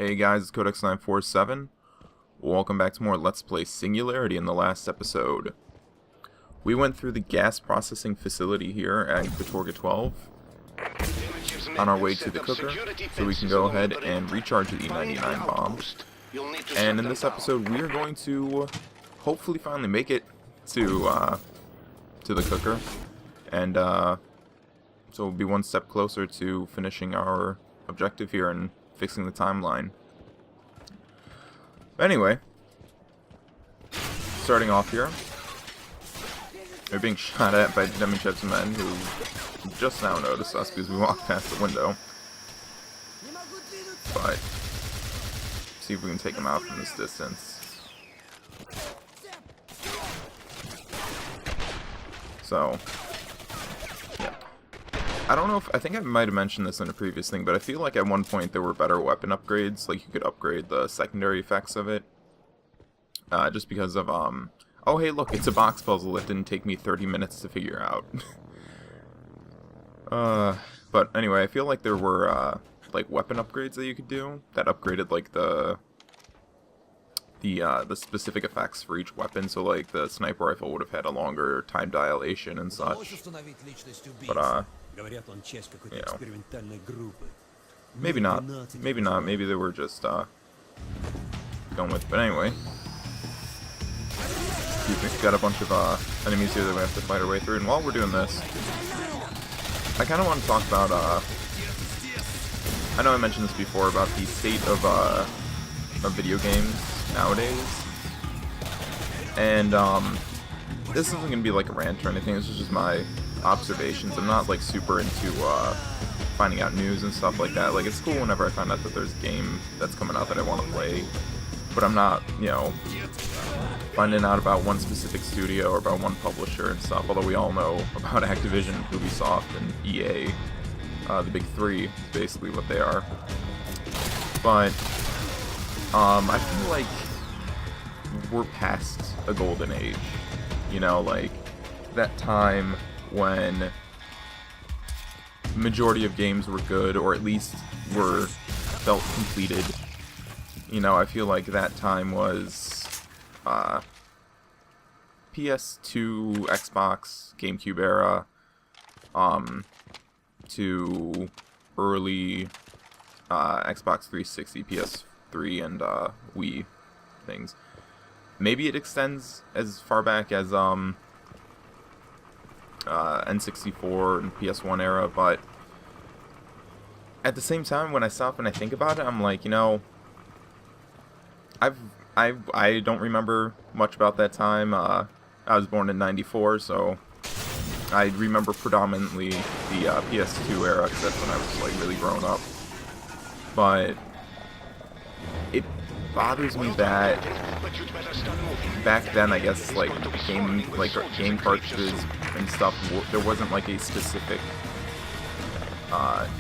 Hey guys, it's Codex947. Welcome back to more Let's Play Singularity. In the last episode, we went through the gas processing facility here at Katorga 12 on our way to the cooker, so we can go ahead and recharge the E99 bomb. And in this episode, we are going to hopefully finally make it to the cooker, and so we'll be one step closer to finishing our objective here and fixing the timeline. But anyway, starting off here, we're being shot at by Demichev's men, who just now noticed us because we walked past the window. But see if we can take them out from this distance. So, yeah. I don't know if, I think I might have mentioned this in a previous thing, but I feel like at one point there were better weapon upgrades, like you could upgrade the secondary effects of it. Just because of, oh hey look, it's a box puzzle that didn't take me 30 minutes to figure out. But anyway, I feel like there were, like weapon upgrades that you could do, that upgraded like the specific effects for each weapon, so like the sniper rifle would have had a longer time dilation and such. But you know, maybe not, maybe they were just going with, but anyway. We've got a bunch of enemies here that we have to fight our way through, and while we're doing this, I kind of want to talk about, I know I mentioned this before, about the state of video games nowadays, and this isn't going to be like a rant or anything, this is just my observations. I'm not like super into finding out news and stuff like that. Like, it's cool whenever I find out that there's a game that's coming out that I want to play, but I'm not, you know, finding out about one specific studio or about one publisher and stuff, although we all know about Activision, Ubisoft, and EA. The big three is basically what they are. But I feel like we're past a golden age, you know, like that time when the majority of games were good, or at least were felt completed. You know, I feel like that time was PS2, Xbox, GameCube era, to early Xbox 360, PS3, and Wii things. Maybe it extends as far back as N64 and PS1 era, but at the same time, when I stop and I think about it, I'm like, you know, I don't remember much about that time. I was born in '94, so I remember predominantly the PS2 era, because that's when I was like really grown up. But it bothers me that back then, I guess, like game cartridges and stuff, there wasn't like a specific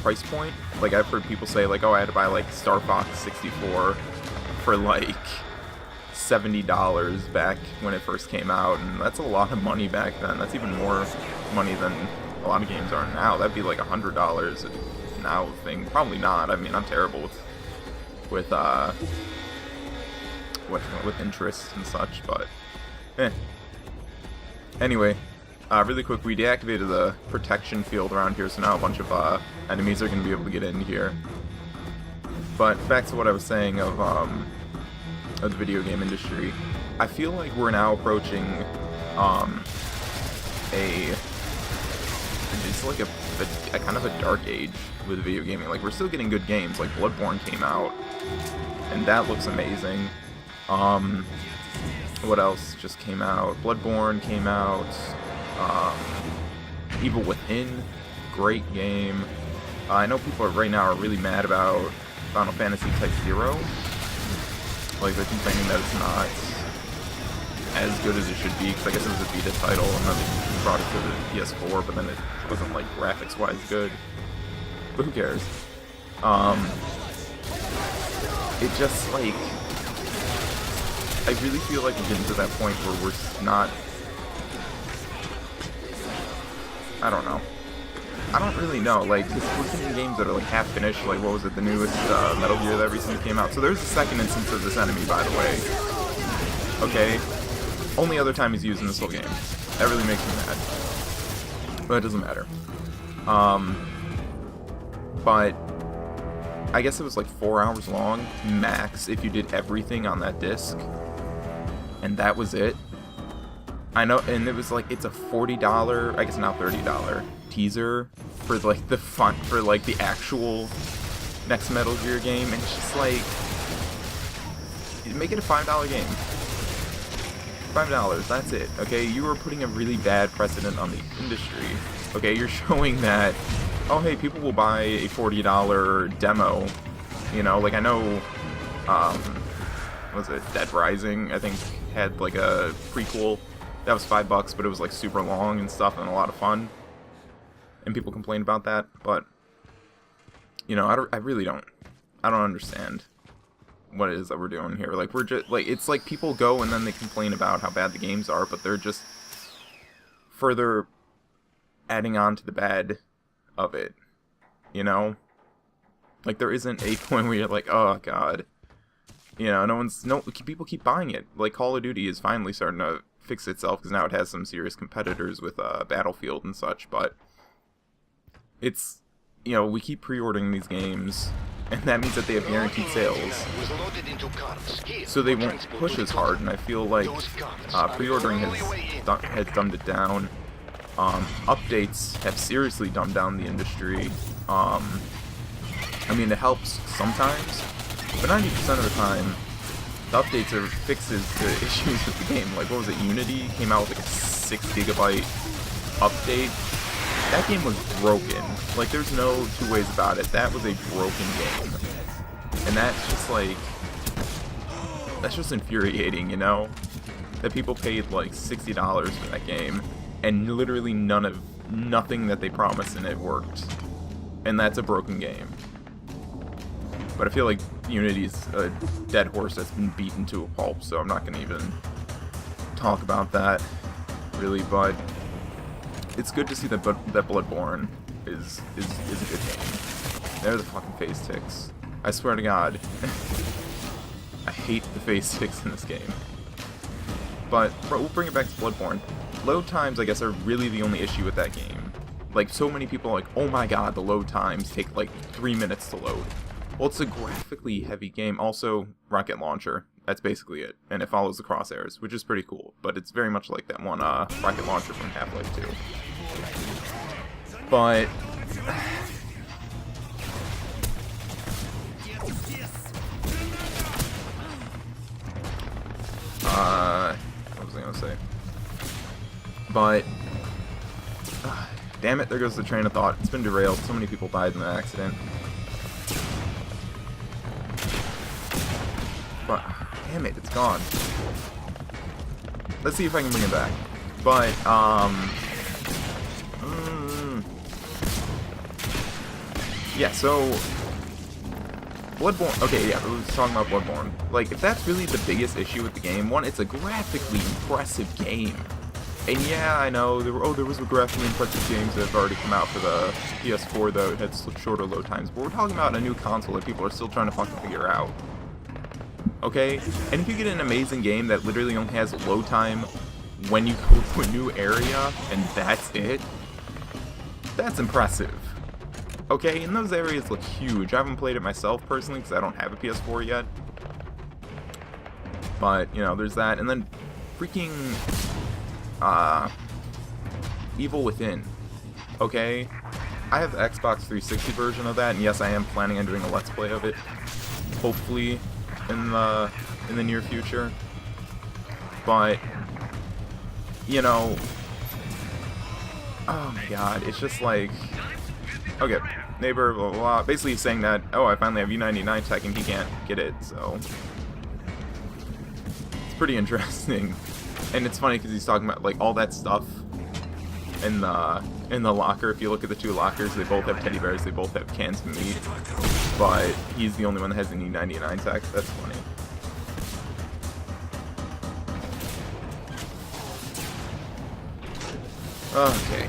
price point. Like, I've heard people say like, oh, I had to buy like Star Fox 64 for like $70 back when it first came out, and that's a lot of money back then. That's even more money than a lot of games are now. That'd be like $100 now thing. Probably not. I mean, I'm terrible with interest and such, but anyway, really quick, we deactivated the protection field around here, so now a bunch of enemies are going to be able to get in here. But back to what I was saying of the video game industry, I feel like we're now approaching it's like a kind of a dark age with video gaming. Like, we're still getting good games, like Bloodborne came out, and that looks amazing. What else just came out? Bloodborne came out. Evil Within, great game. I know people right now are really mad about Final Fantasy Type 0. Like, they're complaining that it's not as good as it should be, because I guess it was a beta title, and then they brought it to the PS4, but then it wasn't, like, graphics-wise good. But who cares? It just, like, I really feel like we're getting to that point where we're not, I don't know. I don't really know, like, because we're getting games that are, like, half-finished, like, what was it, the newest Metal Gear that recently came out? So there's a second instance of this enemy, by the way. Okay? Only other time he's used in this whole game. That really makes me mad. But it doesn't matter. But I guess it was, like, 4 hours long, max, if you did everything on that disc. And that was it. I know, and it was, like, it's a $40, I guess now $30 teaser for like the actual next Metal Gear game, and it's just like, make it a $5 game. $5, that's it. Okay, you are putting a really bad precedent on the industry. Okay, you're showing that, oh hey, people will buy a $40 demo. You know, like I know, what was it, Dead Rising, I think, had like a prequel that was $5, but it was like super long and stuff and a lot of fun. And people complain about that, but you know, I really don't understand what it is that we're doing here. Like, we're just like, it's like people go and then they complain about how bad the games are, but they're just further adding on to the bad of it. You know, like there isn't a point where you're like, oh god, you know, people keep buying it. Like Call of Duty is finally starting to fix itself because now it has some serious competitors with Battlefield and such, but it's, you know, we keep pre-ordering these games, and that means that they have guaranteed sales, so they won't push as hard, and I feel like pre-ordering has dumbed it down. Updates have seriously dumbed down the industry. I mean, it helps sometimes, but 90% of the time, the updates are fixes to issues with the game. Like, what was it, Unity came out with like a 6 GB update. That game was broken. Like, there's no two ways about it. That was a broken game. And that's just like, that's just infuriating, you know? That people paid like $60 for that game, and literally nothing that they promised in it worked. And that's a broken game. But I feel like Unity's a dead horse that's been beaten to a pulp, so I'm not gonna even talk about that, really, but it's good to see that Bloodborne is a good game. There are the fucking face ticks. I swear to God. I hate the face ticks in this game. But we'll bring it back to Bloodborne. Load times, I guess, are really the only issue with that game. Like, so many people are like, oh my god, the load times take like 3 minutes to load. Well, it's a graphically heavy game. Also, rocket launcher. That's basically it. And it follows the crosshairs, which is pretty cool. But it's very much like that one rocket launcher from Half-Life 2. But what was I gonna say? But damn it, there goes the train of thought. It's been derailed. So many people died in the accident. But damn it, it's gone. Let's see if I can bring it back. But yeah, so Bloodborne. Okay, yeah, we were talking about Bloodborne. Like, if that's really the biggest issue with the game, one, it's a graphically impressive game. And yeah, I know there was graphically impressive games that have already come out for the PS4 that had shorter load times. But we're talking about a new console that people are still trying to fucking figure out. Okay? And if you get an amazing game that literally only has load time when you go to a new area, and that's it, that's impressive. Okay, and those areas look huge. I haven't played it myself personally because I don't have a PS4 yet. But, you know, there's that. And then freaking Evil Within. Okay? I have the Xbox 360 version of that, and yes, I am planning on doing a Let's Play of it. Hopefully in the near future. But, you know, oh my god, it's just like, okay, neighbor, blah, blah, blah. Basically saying that, oh, I finally have U99 tech and he can't get it, so it's pretty interesting. And it's funny because he's talking about, like, all that stuff in the locker. If you look at the two lockers, they both have teddy bears, they both have cans of meat, but he's the only one that has an E99 tech. That's funny. Okay.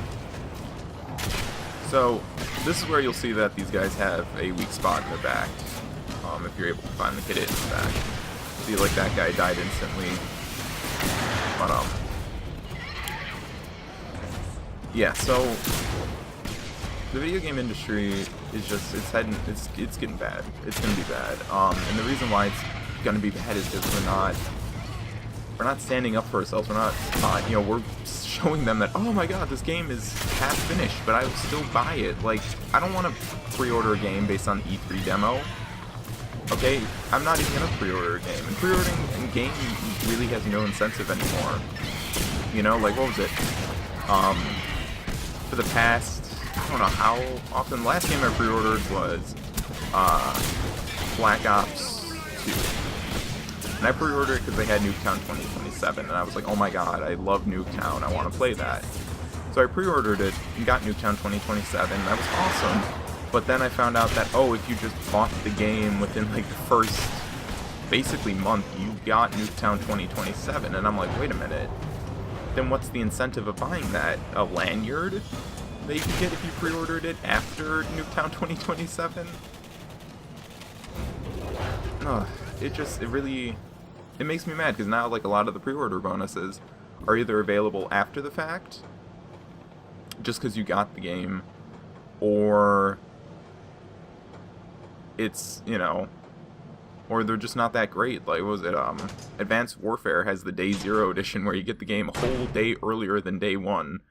So, this is where you'll see that these guys have a weak spot in their back, if you're able to find the kid in the back. See, like, that guy died instantly. But, yeah, so, the video game industry is just, it's getting bad. It's gonna be bad. And the reason why it's gonna be bad is because we're not standing up for ourselves. We're not, you know, we're showing them that, oh my god, this game is half finished, but I will still buy it. Like, I don't want to pre-order a game based on E3 demo. Okay, I'm not even gonna pre-order a game. And pre-ordering a game really has no incentive anymore. You know, like, what was it? For the past, I don't know how often, the last game I pre-ordered was Black Ops 2. And I pre-ordered it because they had Nuketown 2027, and I was like, oh my god, I love Nuketown, I want to play that. So I pre-ordered it and got Nuketown 2027, and that was awesome. But then I found out that, oh, if you just bought the game within like the first, basically month, you got Nuketown 2027, and I'm like, wait a minute. Then what's the incentive of buying that? A lanyard that you could get if you pre-ordered it after Nuketown 2027? Ugh, it makes me mad, because now, like, a lot of the pre-order bonuses are either available after the fact, just because you got the game, or it's, you know, or they're just not that great. Like, what was it, Advanced Warfare has the Day Zero edition, where you get the game a whole day earlier than Day 1,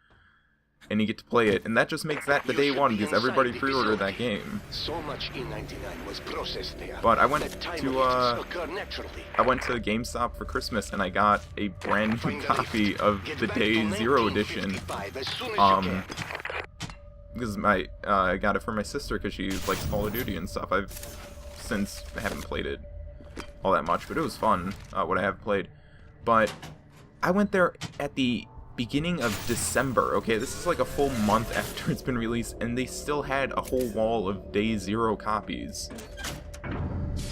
and you get to play it, and that just makes that the Day 1, because everybody pre-ordered that game. So much E99 was processed there. But I went to GameStop for Christmas, and I got a brand new copy of the Day Zero edition. Because I got it for my sister, because she likes Call of Duty and stuff. I haven't played it all that much, but it was fun, what I have played. But I went there at the beginning of December. Okay, this is like a full month after it's been released, and they still had a whole wall of Day Zero copies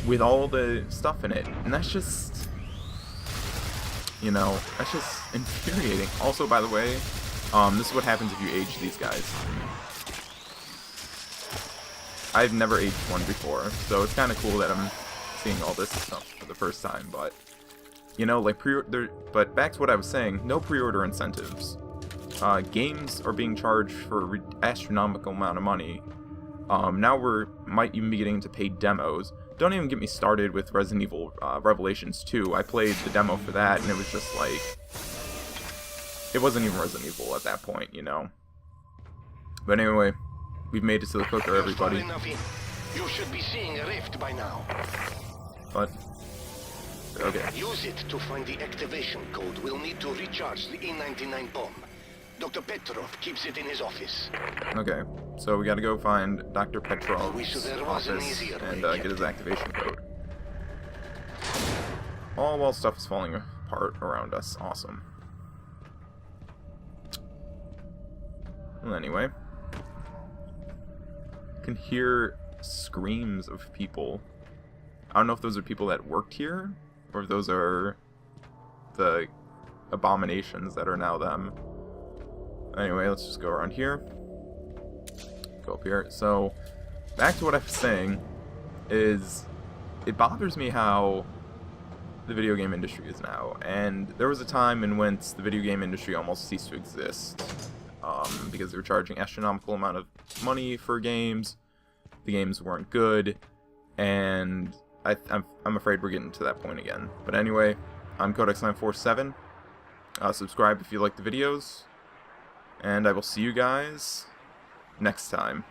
with all the stuff in it, and that's just, you know, that's just infuriating. Also, by the way, this is what happens if you age these guys. I've never aged one before, so it's kind of cool that I'm seeing all this stuff for the first time, but you know, like, but back to what I was saying, no pre-order incentives. Games are being charged for an astronomical amount of money. Now might even be getting into paid demos. Don't even get me started with Resident Evil Revelations 2. I played the demo for that, and it was just like, it wasn't even Resident Evil at that point, you know. But anyway, we've made it to the cooker, everybody. You should be seeing a rift by now. But okay. Use it to find the activation code. We'll need to recharge the E99 bomb. Dr. Petrov keeps it in his office. Okay, so we gotta go find Dr. Petrov's office and get his activation code. All while stuff is falling apart around us. Awesome. Well, anyway. I can hear screams of people. I don't know if those are people that worked here, or if those are the abominations that are now them. Anyway, let's just go around here. Go up here. So, back to what I was saying, is it bothers me how the video game industry is now. And there was a time in which the video game industry almost ceased to exist. Because they were charging astronomical amount of money for games. The games weren't good. And I'm afraid we're getting to that point again. But anyway, I'm Codex947. Subscribe if you like the videos. And I will see you guys next time.